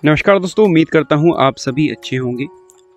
नमस्कार दोस्तों, उम्मीद करता हूँ आप सभी अच्छे होंगे।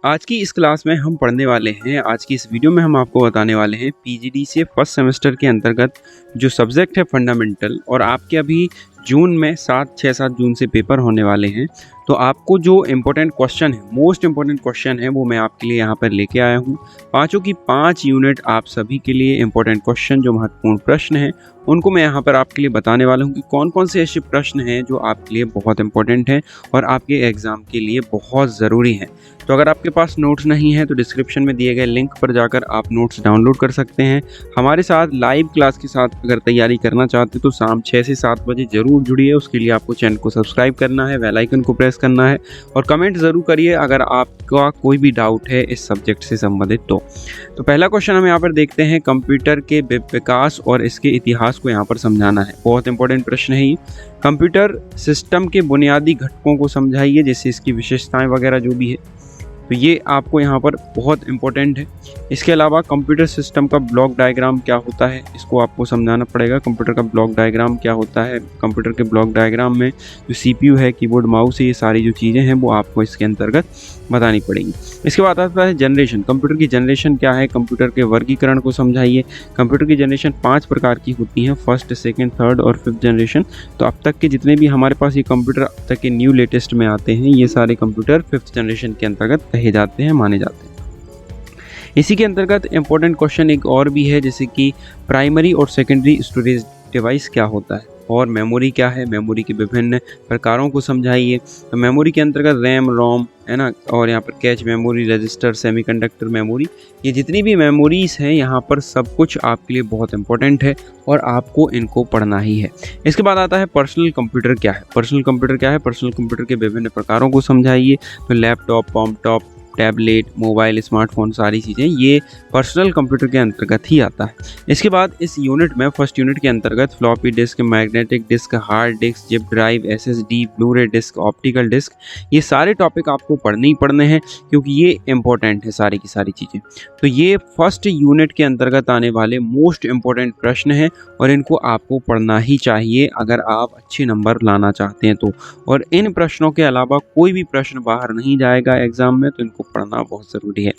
आज की इस क्लास में हम पढ़ने वाले हैं, आज की इस वीडियो में हम आपको बताने वाले हैं पीजीडीसीए फर्स्ट सेमेस्टर के अंतर्गत जो सब्जेक्ट है फंडामेंटल, और आपके अभी जून में 6-7 जून से पेपर होने वाले हैं। तो आपको जो इम्पोर्टेंट क्वेश्चन है, मोस्ट इम्पोर्टेंट क्वेश्चन है, वो मैं आपके लिए यहाँ पर लेके आया हूँ। पाँचों की 5 यूनिट आप सभी के लिए इम्पोर्टेंट क्वेश्चन, जो महत्वपूर्ण प्रश्न हैं, उनको मैं यहाँ पर आपके लिए बताने वाला हूँ कि कौन कौन से ऐसे प्रश्न हैं जो आपके लिए बहुत इंपॉर्टेंट हैं और आपके एग्ज़ाम के लिए बहुत ज़रूरी हैं। तो अगर आपके पास नोट्स नहीं है तो डिस्क्रिप्शन में दिए गए लिंक पर जाकर आप नोट्स डाउनलोड कर सकते हैं। हमारे साथ लाइव क्लास के साथ अगर तैयारी करना चाहते हैं तो शाम 6 से 7 बजे ज़रूर जुड़िए। उसके लिए आपको चैनल को सब्सक्राइब करना है, बेल आइकन को प्रेस करना है और कमेंट ज़रूर करिए अगर आपका कोई भी डाउट है इस सब्जेक्ट से संबंधित। तो पहला क्वेश्चन हम यहाँ पर देखते हैं, कंप्यूटर के विकास और इसके इतिहास को यहाँ पर समझाना है। बहुत इंपॉर्टेंट प्रश्न है ये। कंप्यूटर सिस्टम के बुनियादी घटकों को समझाइए, जैसे इसकी विशेषताएं वगैरह जो भी है, तो ये आपको यहाँ पर बहुत इंपॉर्टेंट है। इसके अलावा कंप्यूटर सिस्टम का ब्लॉक डायग्राम क्या होता है, इसको आपको समझाना पड़ेगा। कंप्यूटर का ब्लॉक डायग्राम क्या होता है, कंप्यूटर के ब्लॉक डायग्राम में जो सीपीयू है, कीबोर्ड, माउस है, ये सारी जो चीज़ें हैं वो आपको इसके अंतर्गत बतानी पड़ेंगी। इसके बाद आता है जनरेशन। कंप्यूटर की जनरेशन क्या है, कंप्यूटर के वर्गीकरण को समझाइए। कंप्यूटर की जनरेशन 5 प्रकार की होती हैं, फर्स्ट, सेकंड, थर्ड और फिफ्थ जनरेशन। तो अब तक के जितने भी हमारे पास ये कंप्यूटर अब तक के न्यू लेटेस्ट में आते हैं, ये सारे कंप्यूटर फिफ्थ जनरेशन के अंतर्गत कहे जाते हैं, माने जाते हैं। इसी के अंतर्गत इंपॉर्टेंट क्वेश्चन एक और भी है, जैसे कि प्राइमरी और सेकेंडरी स्टोरेज डिवाइस क्या होता है और मेमोरी क्या है, मेमोरी के विभिन्न प्रकारों को समझाइए। तो मेमोरी के अंतर्गत रैम, रोम है ना, और यहाँ पर cache memory, register, semiconductor memory, ये जितनी भी मेमोरीज हैं यहाँ पर सब कुछ आपके लिए बहुत इंपॉर्टेंट है और आपको इनको पढ़ना ही है। इसके बाद आता है पर्सनल कंप्यूटर क्या है। पर्सनल कंप्यूटर क्या है, पर्सनल कंप्यूटर के विभिन्न प्रकारों को समझाइए। तो लैपटॉप, कॉम्पटॉप, टैबलेट, मोबाइल, स्मार्टफोन, सारी चीज़ें ये पर्सनल कंप्यूटर के अंतर्गत ही आता है। इसके बाद इस यूनिट में, फर्स्ट यूनिट के अंतर्गत floppy disk, magnetic disk, hard disk, zip drive, SSD, blu-ray disk, optical disk, ये सारे टॉपिक आपको पढ़ने ही पढ़ने हैं क्योंकि ये इंपॉर्टेंट है सारी की सारी चीज़ें। तो ये फर्स्ट यूनिट के अंतर्गत आने वाले मोस्ट इंपॉर्टेंट प्रश्न हैं और इनको आपको पढ़ना ही चाहिए अगर आप अच्छे नंबर लाना चाहते हैं तो। और इन प्रश्नों के अलावा कोई भी प्रश्न बाहर नहीं जाएगा एग्जाम में, तो इनको पढ़ना बहुत ज़रूरी है।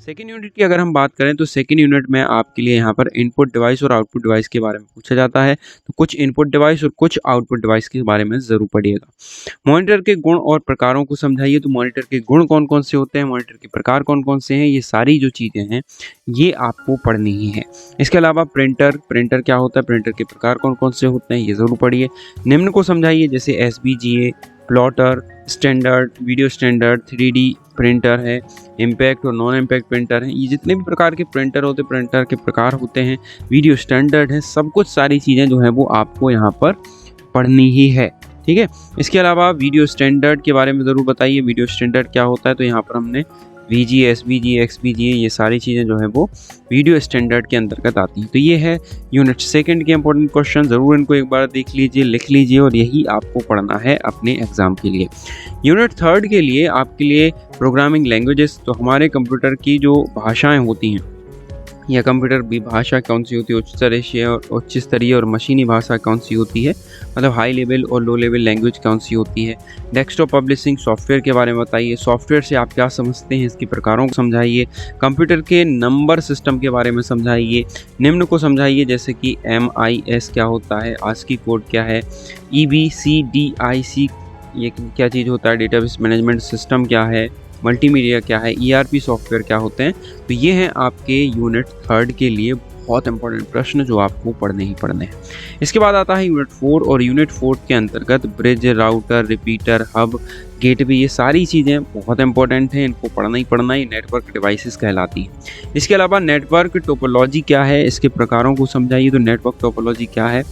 सेकेंड यूनिट की अगर हम बात करें तो सेकेंड यूनिट में आपके लिए यहाँ पर इनपुट डिवाइस और आउटपुट डिवाइस के बारे में पूछा जाता है। तो कुछ इनपुट डिवाइस और कुछ आउटपुट डिवाइस के बारे में ज़रूर पढ़िएगा। मॉनिटर के गुण और प्रकारों को समझाइए। तो मॉनिटर के गुण कौन कौन से होते हैं, मॉनिटर के प्रकार कौन कौन से हैं, ये सारी जो चीज़ें हैं ये आपको पढ़नी ही है। इसके अलावा प्रिंटर क्या होता है, प्रिंटर के प्रकार कौन कौन से होते हैं, ये ज़रूर पढ़िए। निम्न को समझाइए, जैसे एसबीजीए, plotter, standard, video standard, 3D printer है, इम्पैक्ट और नॉन इम्पैक्ट प्रिंटर हैं। ये जितने भी प्रकार के प्रिंटर होते हैं, प्रिंटर के प्रकार होते हैं, वीडियो स्टैंडर्ड है, सब कुछ सारी चीज़ें जो हैं वो आपको यहाँ पर पढ़नी ही है। ठीक है। इसके अलावा वीडियो स्टैंडर्ड के बारे में ज़रूर बताइए, वीडियो स्टैंडर्ड क्या होता है। तो यहाँ पर हमने VG, SVG, XVG, ये सारी चीज़ें जो है वो वीडियो स्टैंडर्ड के अंतर्गत आती हैं। तो ये है यूनिट सेकंड के इंपॉर्टेंट क्वेश्चन, ज़रूर इनको एक बार देख लीजिए, लिख लीजिए और यही आपको पढ़ना है अपने एग्ज़ाम के लिए। यूनिट थर्ड के लिए आपके लिए प्रोग्रामिंग लैंग्वेजेस, तो हमारे कंप्यूटर की जो भाषाएँ होती हैं या कंप्यूटर भी भाषा कौन सी होती है, उच्च स्तरीय और मशीनी भाषा कौन सी होती है, मतलब हाई लेवल और लो लेवल लैंग्वेज कौन सी होती है। डेस्कटॉप पब्लिशिंग सॉफ्टवेयर के बारे में बताइए, सॉफ्टवेयर से आप क्या समझते हैं, इसके प्रकारों को समझाइए। कंप्यूटर के नंबर सिस्टम के बारे में समझाइए। निम्न को समझाइए, जैसे कि MIS क्या होता है, ASCII कोड क्या है, EBCDIC ये क्या चीज़ होता है, डेटाबेस मैनेजमेंट सिस्टम क्या है, मल्टीमीडिया क्या है, ERP सॉफ्टवेयर क्या होते हैं। तो ये हैं आपके यूनिट थर्ड के लिए बहुत इंपॉर्टेंट प्रश्न जो आपको पढ़ने ही पढ़ने हैं। इसके बाद आता है यूनिट 4 और यूनिट 4 के अंतर्गत bridge, router, repeater, hub, gateway, ये सारी चीज़ें बहुत इंपॉर्टेंट हैं, इनको पढ़ना ही पढ़ना, ही नेटवर्क डिवाइसेस कहलाती हैं। इसके अलावा नेटवर्क टोपोलॉजी क्या है, इसके प्रकारों को समझाइए। तो नेटवर्क टोपोलॉजी क्या है,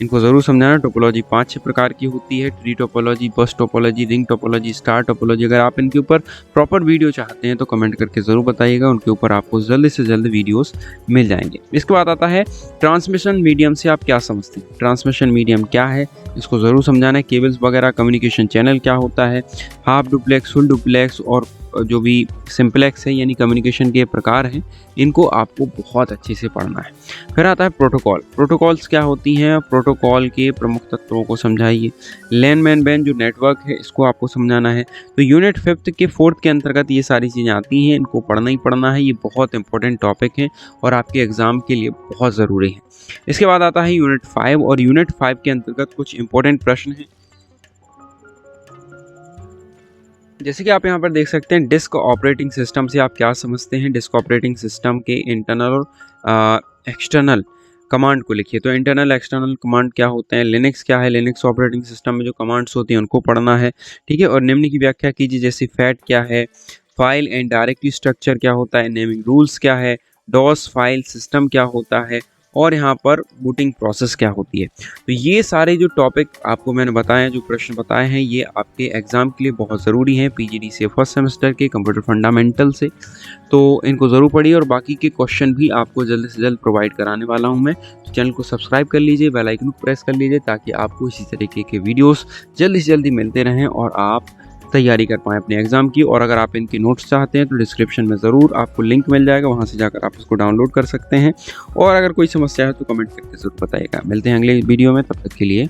इनको ज़रूर समझाना। टोपोलॉजी 5-6 प्रकार की होती है, ट्री टोपोलॉजी, बस topology, ring topology, star topology. अगर आप इनके ऊपर प्रॉपर वीडियो चाहते हैं तो कमेंट करके ज़रूर बताइएगा, उनके ऊपर आपको जल्द से जल्द वीडियोस मिल जाएंगे। इसके बाद आता है ट्रांसमिशन मीडियम से आप क्या समझते हैं, ट्रांसमिशन मीडियम क्या है, इसको ज़रूर समझाना है। केबल्स वगैरह, कम्युनिकेशन चैनल क्या होता है, हाफ डुप्लेक्स, फुल डुप्लेक्स और जो भी सिंपलेक्स है यानी कम्युनिकेशन के प्रकार हैं, इनको आपको बहुत अच्छे से पढ़ना है। फिर आता है प्रोटोकॉल। प्रोटोकॉल्स क्या होती हैं, प्रोटोकॉल के प्रमुख तत्वों को समझाइए। लैन मैन बैन जो नेटवर्क है इसको आपको समझाना है। तो यूनिट 5th के 4th के अंतर्गत ये सारी चीज़ें आती हैं, इनको पढ़ना ही पढ़ना है। ये बहुत इंपॉर्टेंट टॉपिक है और आपके एग्ज़ाम के लिए बहुत ज़रूरी है। इसके बाद आता है यूनिट 5 और यूनिट 5 के अंतर्गत कुछ इंपॉर्टेंट प्रश्न हैं। जैसे कि आप यहाँ पर देख सकते हैं, डिस्क ऑपरेटिंग सिस्टम से आप क्या समझते हैं। डिस्क ऑपरेटिंग सिस्टम के इंटरनल और एक्सटर्नल कमांड को लिखिए। तो इंटरनल एक्सटर्नल कमांड क्या होते हैं, लिनक्स क्या है, लिनक्स ऑपरेटिंग सिस्टम में जो कमांड्स होती हैं उनको पढ़ना है, ठीक है। और निम्न की व्याख्या कीजिए, जैसे फैट क्या है, फाइल एंड डायरेक्टरी स्ट्रक्चर क्या होता है, नेमिंग रूल्स क्या है, डॉस फाइल सिस्टम क्या होता है, और यहाँ पर बूटिंग प्रोसेस क्या होती है। तो ये सारे जो टॉपिक आपको मैंने बताए, जो प्रश्न बताए हैं, ये आपके एग्ज़ाम के लिए बहुत ज़रूरी हैं पीजीडीसीए फर्स्ट सेमेस्टर के कंप्यूटर फंडामेंटल से। तो इनको ज़रूर पढ़िए और बाकी के क्वेश्चन भी आपको जल्द से जल्द प्रोवाइड कराने वाला हूँ मैं। तो चैनल को सब्सक्राइब कर लीजिए, बेल आइकन को प्रेस कर लीजिए, ताकि आपको इसी तरीके के वीडियोस जल्दी से जल्दी मिलते रहें और आप तैयारी कर पाएँ अपने एग्ज़ाम की। और अगर आप इनके नोट्स चाहते हैं तो डिस्क्रिप्शन में ज़रूर आपको लिंक मिल जाएगा, वहाँ से जाकर आप इसको डाउनलोड कर सकते हैं। और अगर कोई समस्या है तो कमेंट करके ज़रूर बताइएगा। मिलते हैं अगले वीडियो में, तब तक के लिए